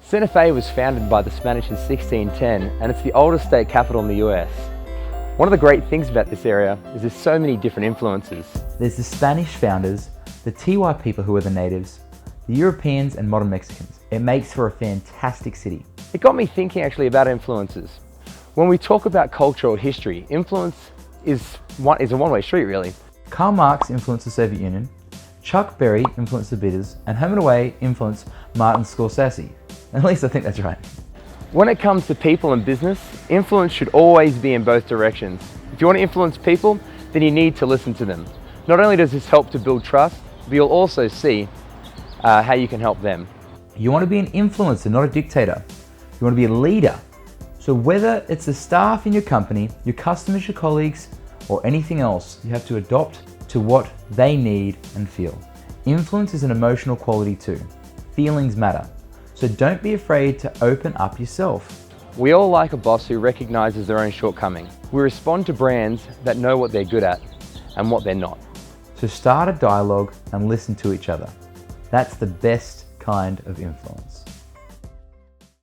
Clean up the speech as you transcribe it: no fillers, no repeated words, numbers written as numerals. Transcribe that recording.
Santa Fe was founded by the Spanish in 1610 and it's the oldest state capital in the US. One of the great things about this area is there's so many different influences. There's the Spanish founders, the Tiwa people who are the natives, the Europeans and modern Mexicans. It makes for a fantastic city. It got me thinking actually about influences. When we talk about culture or history, influence is a one-way street really. Karl Marx influenced the Soviet Union, Chuck Berry influenced the Beatles, and Hemingway influenced Martin Scorsese. At least I think that's right. When it comes to people and business, influence should always be in both directions. If you want to influence people, then you need to listen to them. Not only does this help to build trust, but you'll also see how you can help them. You want to be an influencer, not a dictator. You want to be a leader. So whether it's the staff in your company, your customers, your colleagues, or anything else, you have to adopt to what they need and feel. Influence is an emotional quality too. Feelings matter. So don't be afraid to open up yourself. We all like a boss who recognizes their own shortcoming. We respond to brands that know what they're good at and what they're not. So start a dialogue and listen to each other. That's the best kind of influence.